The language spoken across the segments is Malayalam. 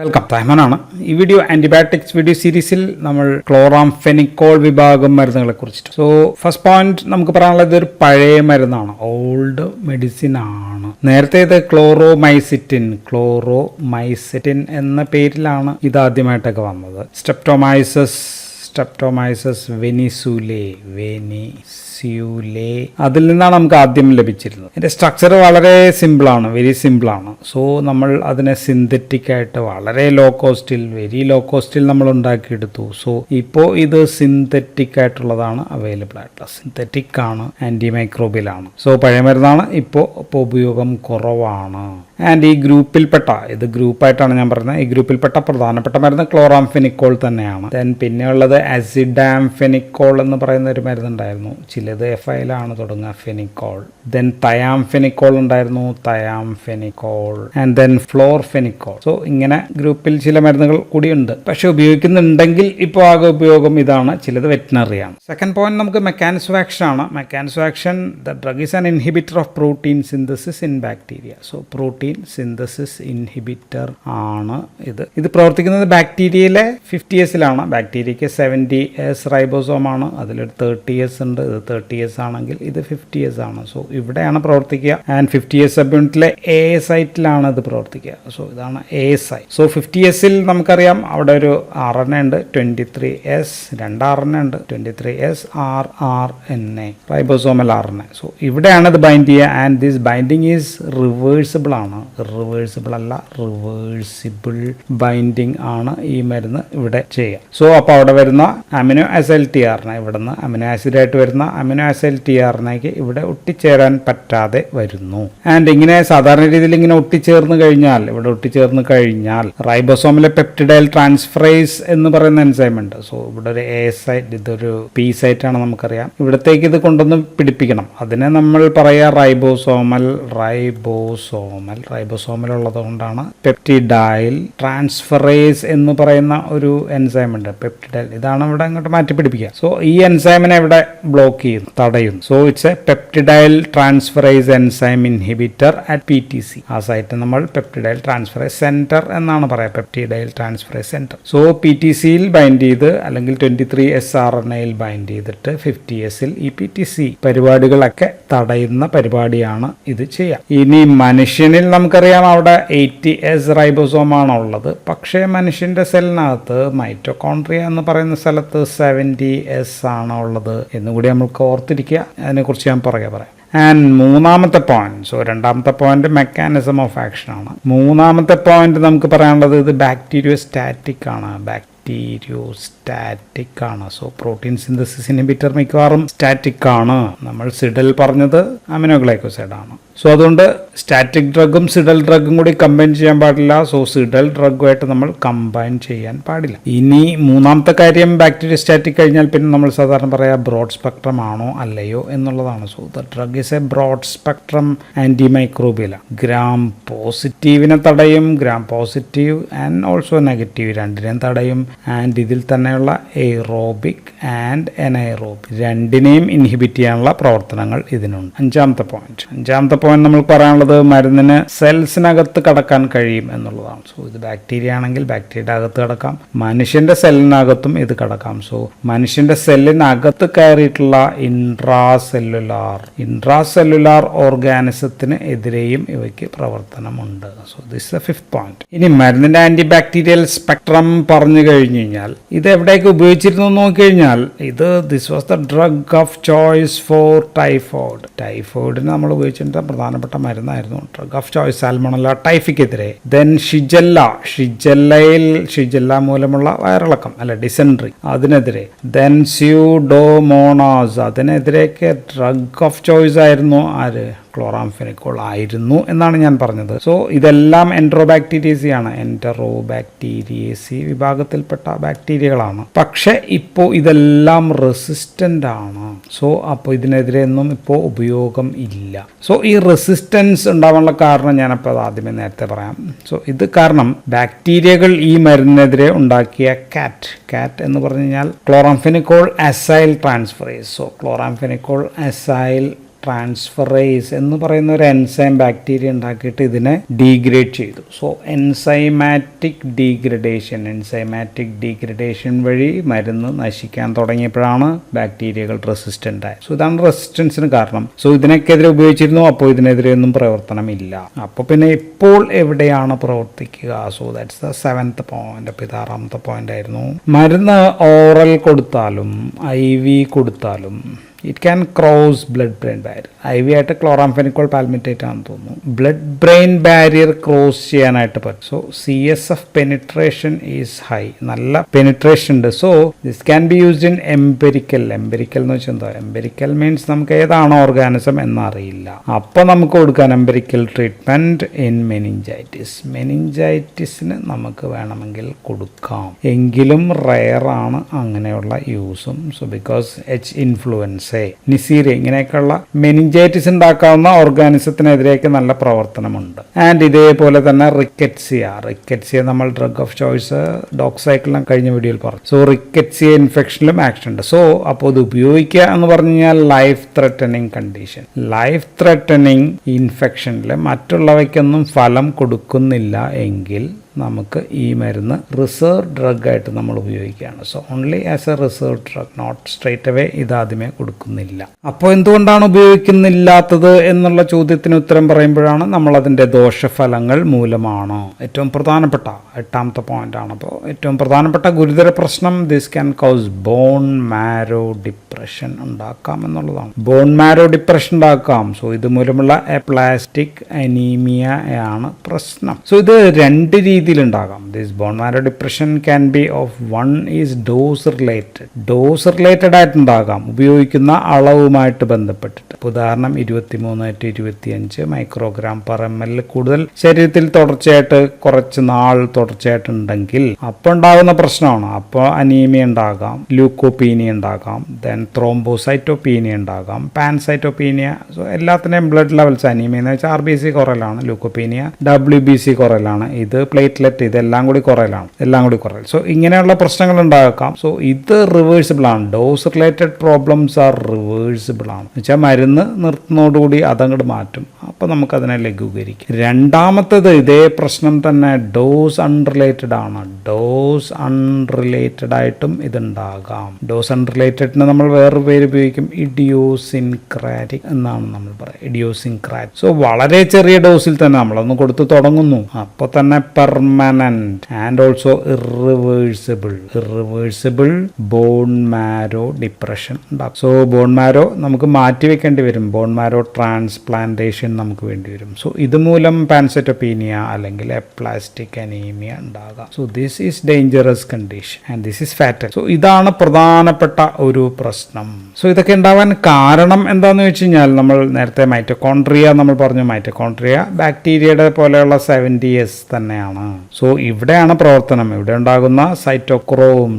വെൽക്കം, തൈമനാണ്. ഈ വീഡിയോ ആന്റിബയോട്ടിക്സ് വീഡിയോ സീരീസിൽ നമ്മൾ ക്ലോറാംഫെനിക്കോൾ വിഭാഗം മരുന്നുകളെ കുറിച്ചിട്ട്. സോ ഫസ്റ്റ് പോയിന്റ് നമുക്ക് പറയാനുള്ളത് ഇതൊരു പഴയ മരുന്നാണ്, ഓൾഡ് മെഡിസിൻ ആണ്. നേരത്തെ ഇത് ക്ലോറോമൈസിറ്റിൻ എന്ന പേരിലാണ് ഇത് ആദ്യമായിട്ടൊക്കെ വന്നത്. സ്ട്രെപ്റ്റോമൈസസ് വെനിസ്യൂലേ അതിൽ നിന്നാണ് നമുക്ക് ആദ്യം ലഭിച്ചിരുന്നത്. ഇതിന്റെ സ്ട്രക്ചർ വളരെ സിമ്പിളാണ്, വെരി സിമ്പിളാണ്. സോ നമ്മൾ അതിനെ സിന്തറ്റിക് ആയിട്ട് വളരെ വെരി ലോ കോസ്റ്റിൽ നമ്മൾ ഉണ്ടാക്കിയെടുത്തു. സോ ഇപ്പോൾ ഇത് സിന്തറ്റിക് ആയിട്ടുള്ളതാണ് അവൈലബിൾ ആയിട്ടുള്ളത്. സിന്തറ്റിക് ആണ്, ആന്റി മൈക്രോബിയലാണ്. സോ പഴയ മരുന്നാണ്, ഇപ്പോൾ ഉപയോഗം കുറവാണ്. ആൻഡ് ഈ ഗ്രൂപ്പിൽപ്പെട്ട, ഇത് ഗ്രൂപ്പായിട്ടാണ് ഞാൻ പറയുന്നത്, ഈ ഗ്രൂപ്പിൽപ്പെട്ട പ്രധാനപ്പെട്ട മരുന്ന് ക്ലോറാംഫെനിക്കോൾ തന്നെയാണ്. ദെൻ പിന്നെയുള്ളത് അസിഡാംഫെനിക്കോൾ എന്ന് പറയുന്ന ഒരു മരുന്നുണ്ടായിരുന്നു. ചിലത് എഫൈലാണ് തുടങ്ങുക, ഫെനിക്കോൾ. ദെൻ തയാംഫെനിക്കോൾ ഉണ്ടായിരുന്നു, thiamphenicol. And then florfenicol. So ഇങ്ങനെ ഗ്രൂപ്പിൽ ചില മരുന്നുകൾ കൂടിയുണ്ട്. പക്ഷെ ഉപയോഗിക്കുന്നുണ്ടെങ്കിൽ ഇപ്പോൾ ആകെ ഉപയോഗം ഇതാണ്. ചിലത് വെറ്റിനറിയാണ്. സെക്കൻഡ് പോയിന്റ് നമുക്ക് മെക്കാനിസം ഓഫ് ആക്ഷൻ ആണ്. Mechanism of action, the drug is an inhibitor of protein synthesis in bacteria. So protein synthesis inhibitor ആണ് ഇത് പ്രവർത്തിക്കുന്നത് ബാക്ടീരിയയിലെ 50S ബാക്ടീരിയയ്ക്ക് 70S റൈബോസോമാണ്, അതിലൊരു 30S ഉണ്ട്. ഇത് 30S ആണെങ്കിൽ ഇത് 50S ആണ്. സോ ഇവിടെയാണ് പ്രവർത്തിക്കുക. ആൻഡ് 50S സബ്യൂണിറ്റിലെ എ സൈറ്റിലാണ് ഇത് പ്രവർത്തിക്കുക. സോ ഇതാണ് എ സൈറ്റ്. സോ 50S നമുക്കറിയാം അവിടെ ഒരു RNA ഉണ്ട്, 23S, 2 RNA ഉണ്ട്, 23S rRNA, ribosomal RNA. So ഇവിടെയാണ് ഇത് ബൈൻഡ് ചെയ്യുക. And this binding is reversible ആണ്, റിവേഴ്സിബിൾ അല്ല, റിവേഴ്സിബിൾ ബൈൻഡിങ് ആണ് ഈ മരുന്ന് ഇവിടെ ചെയ്യുക. സോ അപ്പോൾ അവിടെ വരുന്ന അമിനോ ആസിഡ് ടിആർഎൻഎ, ഇവിടുന്ന് അമിനോ ആസിഡ് ആയിട്ട് വരുന്ന അമിനോ ആസിഡ് ടിആർഎൻഎക്ക് ഇവിടെ ഒട്ടിച്ചേരാൻ പറ്റാതെ വരുന്നു. ആൻഡ് ഇങ്ങനെ സാധാരണ രീതിയിൽ ഇങ്ങനെ ഒട്ടിച്ചേർന്ന് കഴിഞ്ഞാൽ റൈബോസോമിലെ പെപ്റ്റിഡൈൽ ട്രാൻസ്ഫറേസ് എന്ന് പറയുന്ന എൻസൈം ഉണ്ട്. സോ ഇവിടെ ഒരു എ സൈറ്റ്, ഇതൊരു പി സൈറ്റ് ആണ്, നമുക്കറിയാം. ഇവിടത്തേക്ക് ഇത് കൊണ്ടുവന്ന് പിടിപ്പിക്കണം. അതിനെ നമ്മൾ പറയുക റൈബോസോമൽ ഉള്ളത് കൊണ്ടാണ് പെപ്റ്റിഡൈൽ ട്രാൻസ്ഫറേസ് എന്ന് പറയുന്ന ഒരു എൻസൈം ഉണ്ട്, പെപ്റ്റിഡൈൽ. ഇതാണ് ഇവിടെ അങ്ങോട്ട് മാറ്റി പിടിപ്പിക്കുക. സോ ഈ എൻസൈമിനെ ഇവിടെ ബ്ലോക്ക് ചെയ്യുന്നു, തടയുന്നു. So it's a peptidyl transferase enzyme inhibitor at PTC. ആ സൈറ്റ് നമ്മൾ പെപ്റ്റിഡൈൽ ട്രാൻസ്ഫറേസ് സെന്റർ എന്നാണ് പറയുക, പെപ്റ്റിഡൈൽ ട്രാൻസ്ഫറേസ് സെന്റർ. സോ PTCയിൽ ബൈൻഡ് ചെയ്ത് അല്ലെങ്കിൽ 23S RNAയിൽ ബൈൻഡ് ചെയ്തിട്ട് 50Sൽ ഈ PTC പരിപാടികളൊക്കെ തടയുന്ന പരിപാടിയാണ് ഇത് ചെയ്യുക. ഇനി മനുഷ്യനിൽ നമുക്കറിയാം അവിടെ 80S റൈബോസോമാണ് ഉള്ളത്. പക്ഷേ മനുഷ്യന്റെ സെല്ലിനകത്ത് മൈറ്റോകോൺട്രിയ എന്ന് പറയുന്ന സ്ഥലത്ത് 70S ആണ് ഉള്ളത് എന്നുകൂടി നമുക്ക് ഓർത്തിരിക്കുക. അതിനെക്കുറിച്ച് ഞാൻ പറയാം. ആൻഡ് മൂന്നാമത്തെ പോയിന്റ്, സോ രണ്ടാമത്തെ പോയിന്റ് മെക്കാനിസം ഓഫ് ആക്ഷൻ ആണ്. മൂന്നാമത്തെ പോയിന്റ് നമുക്ക് പറയാനുള്ളത് ഇത് ബാക്ടീരിയോസ്റ്റാറ്റിക് ആണ്. സോ പ്രോട്ടീൻ സിന്തസിസ് ഇൻഹിബിറ്റർ മിക്കവാറും സ്റ്റാറ്റിക് ആണ്. നമ്മൾ സിഡൽ പറഞ്ഞത് അമിനോഗ്ലൈക്കോസൈഡ് ആണ്. സോ അതുകൊണ്ട് സ്റ്റാറ്റിക് ഡ്രഗും സിഡൽ ഡ്രഗും കൂടി കമ്പൈൻ ചെയ്യാൻ പാടില്ല. സോ സിഡൽ ഡ്രഗുമായിട്ട് നമ്മൾ കമ്പൈൻ ചെയ്യാൻ പാടില്ല. ഇനി മൂന്നാമത്തെ കാര്യം, ബാക്ടീരിയ സ്റ്റാറ്റിക് കഴിഞ്ഞാൽ പിന്നെ നമ്മൾ സാധാരണ പറയാ ബ്രോഡ് സ്പെക്ട്രം ആണോ അല്ലയോ എന്നുള്ളതാണ്. So the drug is a broad spectrum anti microbial. Gram പോസിറ്റീവിനെ തടയും, gram positive and also negative രണ്ടിനെയും തടയും. ആൻഡ് ഇതിൽ തന്നെയുള്ള എയ്റോബിക് ആൻഡ് എനൈറോബിക് രണ്ടിനെയും ഇൻഹിബിറ്റ് ചെയ്യാനുള്ള പ്രവർത്തനങ്ങൾ ഇതിനുണ്ട്. അഞ്ചാമത്തെ പോയിന്റ് നമ്മൾ പറയാനുള്ളത് മരുന്നിന് സെൽസിനകത്ത് കടക്കാൻ കഴിയും എന്നുള്ളതാണ്. സോ ഇത് ബാക്ടീരിയ ആണെങ്കിൽ ബാക്ടീരിയയുടെ അകത്ത് കടക്കാം, മനുഷ്യന്റെ സെല്ലിനകത്തും ഇത് കടക്കാം. സോ മനുഷ്യന്റെ സെല്ലിനകത്ത് കയറിയിട്ടുള്ള ഇൻട്രാസെല്ലുലാർ ഓർഗാനിസത്തിന് എതിരെയും ഇവയ്ക്ക് പ്രവർത്തനമുണ്ട്. So this the fifth point. ഇനി മരുന്നിന്റെ ആന്റി ബാക്ടീരിയൽ സ്പെക്ട്രം പറഞ്ഞു കഴിഞ്ഞു കഴിഞ്ഞാൽ ഇത് എവിടെയൊക്കെ ഉപയോഗിച്ചിരുന്നു നോക്കിക്കഴിഞ്ഞാൽ this was the drug of choice for ടൈഫോയിഡിന് നമ്മൾ ഉപയോഗിച്ചിട്ട് പ്രധാനപ്പെട്ട മരുന്നായിരുന്നു. ഡ്രഗ് ഓഫ് ചോയ്സ് സാൽമണല്ല ടൈഫിക്കെതിരെ. ദെൻ ഷിജല്ല മൂലമുള്ള വയറിളക്കം ഡിസെൻട്രി, അതിനെതിരെ. ദെൻ സ്യൂഡോമോണാസ്, അതിനെതിരെയൊക്കെ ഡ്രഗ് ഓഫ് ചോയ്സ് ആയിരുന്നു ക്ലോറാംഫെനിക്കോൾ ആയിരുന്നു എന്നാണ് ഞാൻ പറഞ്ഞത്. സോ ഇതെല്ലാം എൻറ്ററോബാക്ടീരിയേസി വിഭാഗത്തിൽപ്പെട്ട ബാക്ടീരിയകളാണ്. പക്ഷെ ഇപ്പോൾ ഇതെല്ലാം റെസിസ്റ്റന്റ് ആണ്. സോ അപ്പോൾ ഇതിനെതിരെ ഒന്നും ഇപ്പോൾ ഉപയോഗം ഇല്ല. സോ ഈ റെസിസ്റ്റൻസ് ഉണ്ടാവാനുള്ള കാരണം ഞാനപ്പോൾ അത് ആദ്യമേ നേരത്തെ പറയാം. സോ ഇത് കാരണം ബാക്ടീരിയകൾ ഈ മരുന്നിനെതിരെ ഉണ്ടാക്കിയ കാറ്റ് എന്ന് പറഞ്ഞു കഴിഞ്ഞാൽ chloramphenicol acyl transferase. So chloramphenicol acyl transferase എന്ന് പറയുന്ന ഒരു എൻസൈം ബാക്ടീരിയ ഉണ്ടാക്കിയിട്ട് ഇതിനെ ഡീഗ്രേഡ് ചെയ്തു. സോ എൻസൈമാറ്റിക് ഡീഗ്രഡേഷൻ വഴി മരുന്ന് നശിക്കാൻ തുടങ്ങിയപ്പോഴാണ് ബാക്ടീരിയകൾ റെസിസ്റ്റന്റ് ആയത്. സോ ഇതാണ് റെസിസ്റ്റൻസിന് കാരണം. സോ ഇതിനൊക്കെതിരെ ഉപയോഗിച്ചിരുന്നു, അപ്പോൾ ഇതിനെതിരെ ഒന്നും പ്രവർത്തനമില്ല. അപ്പോൾ പിന്നെ ഇപ്പോൾ എവിടെയാണ് പ്രവർത്തിക്കുക? So that's the 7th point. അപ്പോൾ ഇത് 6ാമത്തെ പോയിന്റ് ആയിരുന്നു. മരുന്ന് ഓറൽ കൊടുത്താലും IV കൊടുത്താലും it can cross blood brain barrier. IV ആയിട്ട് ക്ലോറാംഫെനിക്കോൾ പാൽമിറ്റേറ്റ് ആണെന്ന് തോന്നുന്നു. ബ്ലഡ് ബ്രെയിൻ ബാരിയർ ക്രോസ് ചെയ്യാനായിട്ട് പറ്റും. So CSF penetration is high. നല്ല പെനിട്രേഷൻ ഉണ്ട്. So this can be used in empirical എന്ന് വെച്ചാൽ എന്താ? എംപെരിക്കൽ മീൻസ് നമുക്ക് ഏതാണ് ഓർഗാനിസം എന്നറിയില്ല. അപ്പോൾ നമുക്ക് കൊടുക്കാൻ എംപെരിക്കൽ ട്രീറ്റ്മെന്റ് ഇൻ മെനിഞ്ചൈറ്റിസിന് നമുക്ക് വേണമെങ്കിൽ കൊടുക്കാം. എങ്കിലും റെയർ ആണ് അങ്ങനെയുള്ള യൂസും. സോ ബിക്കോസ് ഇൻഫ്ലുവൻസ നിസീരിയ ഇങ്ങനെയൊക്കെയുള്ള മെനിഞ്ചൈറ്റിസ് ഉണ്ടാക്കാവുന്ന ഓർഗാനിസത്തിനെതിരെയൊക്കെ നല്ല പ്രവർത്തനമുണ്ട്. ആൻഡ് ഇതേപോലെ തന്നെ റിക്കറ്റ്സിയ നമ്മൾ ഡ്രഗ് ഓഫ് ചോയ്സ് ഡോക്സൈക്കിളിലും കഴിഞ്ഞ വീഡിയോയിൽ പറഞ്ഞു. സോ റിക്കറ്റ്സിയ ഇൻഫെക്ഷനിലും ആക്ഷൻ ഉണ്ട്. സോ അപ്പോൾ ഇത് ഉപയോഗിക്കുക എന്ന് പറഞ്ഞു കഴിഞ്ഞാൽ ലൈഫ് ത്രെറ്റനിങ് ഇൻഫെക്ഷനിൽ മറ്റുള്ളവയ്ക്കൊന്നും ഫലം കൊടുക്കുന്നില്ല എങ്കിൽ നമുക്ക് ഈ മരുന്ന് റിസർവ് ഡ്രഗ് ആയിട്ട് നമ്മൾ ഉപയോഗിക്കുകയാണ്. So only as a reserve drug, not straight away ഇതാദ്യമേ കൊടുക്കുന്നില്ല. അപ്പോൾ എന്തുകൊണ്ടാണ് ഉപയോഗിക്കുന്നില്ലാത്തത് എന്നുള്ള ചോദ്യത്തിന് ഉത്തരം പറയുമ്പോഴാണ് നമ്മൾ അതിൻ്റെ ദോഷഫലങ്ങൾ മൂലമാണോ ഏറ്റവും പ്രധാനപ്പെട്ട 8ാമത്തെ പോയിന്റ് ആണ്. അപ്പോൾ ഏറ്റവും പ്രധാനപ്പെട്ട ഗുരുതര പ്രശ്നം this can cause bone marrow depression ഉണ്ടാക്കാം എന്നുള്ളതാണ്. ബോൺ മാരോ ഡിപ്രഷൻ ഉണ്ടാക്കാം. സോ ഇതുമൂലമുള്ള എപ്ലാസ്റ്റിക് അനീമിയ ആണ് പ്രശ്നം. സോ ഇത് രണ്ട് രീതിയിലുണ്ടാകാം. This bone marrow depression can be of one is dose related ആയിട്ടുണ്ടാകാം, ഉപയോഗിക്കുന്ന അളവുമായിട്ട് ബന്ധപ്പെട്ടിട്ട്. ഉദാഹരണം 23-25 മൈക്രോഗ്രാം പെർ ml കൂടുതൽ ശരീരത്തിൽ കുറച്ച് നാൾ തുടർച്ചയായിട്ടുണ്ടെങ്കിൽ അപ്പോൾ ഉണ്ടാകുന്ന പ്രശ്നമാണ്. അപ്പോൾ അനീമിയ ഉണ്ടാകാം, ലൂക്കോപീനിയ ഉണ്ടാകാം, ദെൻ ത്രോംബോസൈറ്റോപീനിയ ഉണ്ടാകാം, പാൻസൈറ്റോപീനിയ. സോ എല്ലാത്തിനെയും ബ്ലഡ് ലെവൽസ്, അനീമിയ എന്ന് വെച്ചാൽ RBC കുറയലാണ്, ലൂക്കോപീനിയ WBC കുറയലാണ്, ഇത് പ്ലേറ്റ്ലെറ്റ്, ഇതെല്ലാം കൂടി കുറയലാണ്. സോ ഇങ്ങനെയുള്ള പ്രശ്നങ്ങൾ ഉണ്ടാക്കാം. സോ ഇത് റിവേഴ്സിബിൾ ആണ്. Dose related problems R reversible ആണ്. വെച്ചാൽ മരുന്ന് നിർത്തുന്നതോടുകൂടി അതങ്ങോട്ട് മാറ്റും. അപ്പോൾ നമുക്കതിനെ ലഘൂകരിക്കും. രണ്ടാമത്തേത് ഇതേ പ്രശ്നം തന്നെ ഡോസ് അൺറിലേറ്റഡ് ആണ്. ഡോസ് അൺറിലേറ്റഡ് ആയിട്ടും ഇതുണ്ടാകാം. ഡോസ് അൺറിലേറ്റഡിന് നമ്മൾ വേറൊരു പേര് ഉപയോഗിക്കും, ഇഡിയോസിൻക്രാറ്റിക് എന്നാണ് നമ്മൾ പറയുക. ഇഡിയോസിൻക്രാറ്റിക്. സോ വളരെ ചെറിയ ഡോസിൽ തന്നെ നമ്മളൊന്ന് കൊടുത്ത് തുടങ്ങുന്നു, അപ്പോൾ തന്നെ permanent and also irreversible bone marrow depression ഉണ്ടാകും. സോ ബോൺ മാരോ നമുക്ക് മാറ്റിവെക്കേണ്ടി വരും. ബോൺ മാരോ ട്രാൻസ്പ്ലാന്റേഷൻ നമുക്ക് വേണ്ടി വരും. സോ ഇതുമൂലം പാൻസൈറ്റോപീനിയ അല്ലെങ്കിൽ എപ്ലാസ്റ്റിക് അനീമിയ ഉണ്ടാകാം. So this is dangerous condition and this is fatal. So ഇതാണ് പ്രധാനപ്പെട്ട ഒരു പ്രശ്നം. സോ ഇതൊക്കെ ഉണ്ടാവാൻ കാരണം എന്താണെന്ന് വെച്ച് കഴിഞ്ഞാൽ നമ്മൾ നേരത്തെ മൈറ്റോകോൺട്രിയ നമ്മൾ പറഞ്ഞു. മൈറ്റോകോൺട്രിയ ബാക്ടീരിയയുടെ പോലെയുള്ള 70S തന്നെയാണ്. സോ ഇവിടെയാണ് പ്രവർത്തനം. ഇവിടെ ഉണ്ടാകുന്ന സൈറ്റോക്രോം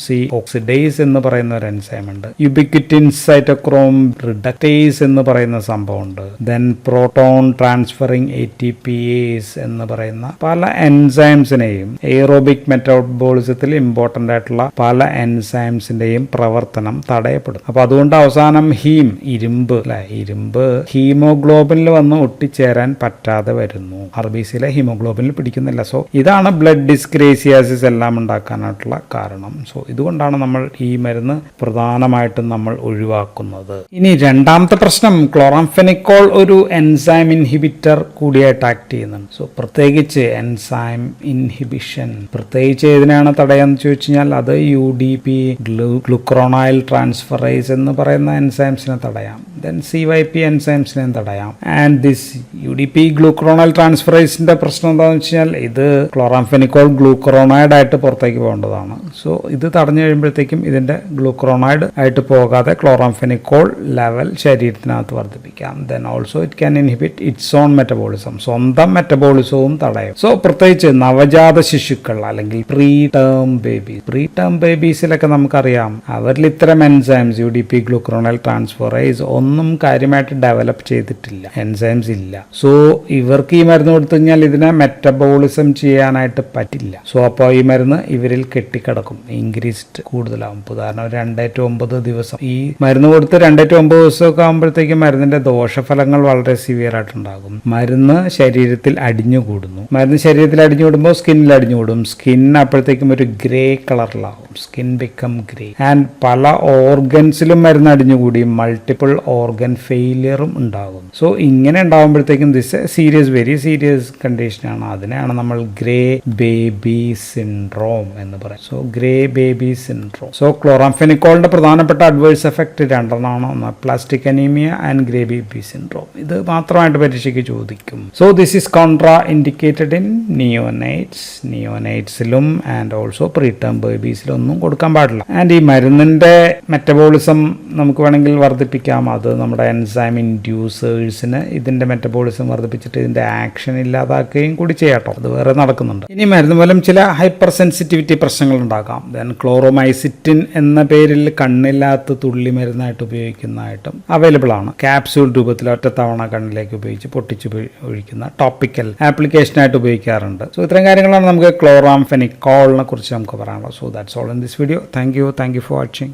C ഓക്സിഡേസ് എന്ന് പറയുന്ന ഒരു എൻസൈം ഉണ്ട്. യുബിക്വിറ്റിൻ സൈറ്റോക്രോം റിഡക്ടേസ് എന്ന് പറയുന്ന സംഭവമുണ്ട്. ദെൻ പ്രോട്ടോൺ ട്രാൻസ്ഫറിങ് ATPase എന്ന് പറയുന്ന പല എൻസൈംസിനെയും എയ്റോബിക് മെറ്റബോളിസത്തിൽ ഇമ്പോർട്ടന്റ് ആയിട്ടുള്ള പല എൻസൈംസിന്റെയും പ്രവർത്തനം തടയപ്പെടും. അപ്പൊ അതുകൊണ്ട് അവസാനം ഇരുമ്പ് ഹീമോഗ്ലോബിനിൽ വന്ന് ഒട്ടിച്ചേരാൻ പറ്റാതെ വരുന്നു. RBCയിലെ ഹീമോഗ്ലോബിനിൽ പിടിക്കുന്നില്ല. സോ ഇതാണ് ബ്ലഡ് ഡിസ്ഗ്രേസിയാസിസ് എല്ലാം ഉണ്ടാക്കാനായിട്ടുള്ള കാരണം. സോ ഇതുകൊണ്ടാണ് നമ്മൾ ഈ മരുന്ന് പ്രധാനമായിട്ടും നമ്മൾ ഒഴിവാക്കുന്നത്. ഇനി രണ്ടാമത്തെ പ്രശ്നം, ക്ലോറാംഫെനിക്കോൾ ഒരു എൻസൈം ഇൻഹിബിറ്റർ കൂടിയായിട്ട് ആക്ട് ചെയ്യുന്നുണ്ട്. സോ പ്രത്യേകിച്ച് എൻസൈം ഇൻഹിബിഷൻ പ്രത്യേകിച്ച് ഏതിനാണ് തടയാന്ന് ചോദിച്ചു കഴിഞ്ഞാൽ അത് UDP ഗ്ലൂക്രോണൈൽ ട്രാൻസ്ഫറേസ് എന്ന് പറയുന്ന എൻസൈംസിനെ തടയാം. ദെൻ CYP എൻസൈംസിനെ തടയാം. ആൻഡ് ദിസ് UDP ഗ്ലൂക്രോണൈൽ ട്രാൻസ്ഫറേസിന്റെ പ്രശ്നം എന്താണെന്ന് വെച്ച് കഴിഞ്ഞാൽ ഇത് ക്ലോറാംഫെനിക്കോൾ ഗ്ലൂക്രോണൈഡ് ആയിട്ട് പുറത്തേക്ക് പോകേണ്ടതാണ്. സോ ഇത് തടഞ്ഞു കഴിയുമ്പോഴത്തേക്കും ഇതിന്റെ ഗ്ലൂക്രോണൈഡ് ആയിട്ട് പോകാതെ ക്ലോറാംഫെനിക്കോൾ ലെവൽ ശരീരത്തിനകത്ത് വർദ്ധിപ്പിക്കാം. Then also it can inhibit it's on metabolism, സ്വന്തം മെറ്റബോളിസവും തടയും. സോ പ്രത്യേകിച്ച് നവജാത ശിശുക്കൾ അല്ലെങ്കിൽ പ്രീ ടേം ബേബീസിലൊക്കെ നമുക്കറിയാം അവരിൽ ഇത്തരം എൻസൈംസ് UDP ഗ്ലൂക്രോണൈൽ ട്രാൻസ്ഫറേസ് ഒന്നും അതൊന്നും കാര്യമായിട്ട് ഡെവലപ്പ് ചെയ്തിട്ടില്ല, എൻസൈംസ് ഇല്ല. സോ ഇവർക്ക് ഈ മരുന്ന് കൊടുത്തു കഴിഞ്ഞാൽ ഇതിനെ മെറ്റബോളിസം ചെയ്യാനായിട്ട് പറ്റില്ല. സോ അപ്പോൾ ഈ മരുന്ന് ഇവരിൽ കെട്ടിക്കിടക്കും, ഇൻക്രീസ്ഡ് കൂടുതലാവും. ഉദാഹരണം 2 to 9 ദിവസം ഈ മരുന്ന് കൊടുത്ത് 2 to 9 ദിവസമൊക്കെ ആകുമ്പോഴത്തേക്കും മരുന്നിന്റെ ദോഷഫലങ്ങൾ വളരെ സിവിയർ ആയിട്ടുണ്ടാകും. മരുന്ന് ശരീരത്തിൽ അടിഞ്ഞുകൂടുന്നു. മരുന്ന് ശരീരത്തിൽ അടിഞ്ഞുകൂടുമ്പോൾ സ്കിന്നിൽ അടിഞ്ഞുകൂടും. സ്കിൻ അപ്പോഴത്തേക്കും ഒരു ഗ്രേ കളറിലാവും. Skin become grey. ആൻഡ് പല ഓർഗൻസിലും മരുന്ന് അടിഞ്ഞുകൂടി മൾട്ടിപ്പിൾ ഓർഗൻ ഫെയിലിയറും ഉണ്ടാകും. സോ ഇങ്ങനെ ഉണ്ടാകുമ്പോഴത്തേക്കും ദിസ് വെരി സീരിയസ് കണ്ടീഷനാണ്. അതിനെയാണ് നമ്മൾ ഗ്രേ ബേബി സിൻഡ്രോം എന്ന് പറയും. So grey baby syndrome. So ക്ലോറാംഫെനിക്കോളിന്റെ പ്രധാനപ്പെട്ട അഡ്വേഴ്സ് എഫക്ട് 2 ഒന്ന് plastic anaemia and grey baby syndrome. ഇത് മാത്രമായിട്ട് പരീക്ഷയ്ക്ക് ചോദിക്കും. So this is contraindicated in നിയോനേറ്റ്സിലും ആൻഡ് ഓൾസോ പ്രീടേം ബേബീസിലും ഒന്നും കൊടുക്കാൻ പാടില്ല. ആൻഡ് ഈ മരുന്നിന്റെ മെറ്റബോളിസം നമുക്ക് വേണമെങ്കിൽ വർദ്ധിപ്പിക്കാം. അത് നമ്മുടെ എൻസൈം ഇൻഡ്യൂസേഴ്സിന് ഇതിന്റെ മെറ്റബോളിസം വർദ്ധിപ്പിച്ചിട്ട് ഇതിന്റെ ആക്ഷൻ ഇല്ലാതാക്കുകയും കൂടി ചെയ്യാട്ടോ. അത് വേറെ നടക്കുന്നുണ്ട്. ഇനി മരുന്ന് മൂലം ചില ഹൈപ്പർ സെൻസിറ്റിവിറ്റി പ്രശ്നങ്ങൾ ഉണ്ടാക്കാം. ദെൻ ക്ലോറോമൈസിറ്റിൻ എന്ന പേരിൽ കണ്ണില്ലാത്ത തുള്ളി മരുന്നായിട്ട് ഉപയോഗിക്കുന്നതായിട്ടും അവൈലബിൾ ആണ്. ക്യാപ്സ്യൂൾ രൂപത്തിൽ ഒറ്റത്തവണ കണ്ണിലേക്ക് ഉപയോഗിച്ച് പൊട്ടിച്ച് ഒഴിക്കുന്ന ടോപ്പിക്കൽ ആപ്ലിക്കേഷനായിട്ട് ഉപയോഗിക്കാറുണ്ട്. സോ ഇത്രയും കാര്യങ്ങളാണ് നമുക്ക് ക്ലോറാംഫെനിക്കോളിനെ കുറിച്ച് നമുക്ക് പറയാനുള്ളത്. So that's all in this video. Thank you for watching.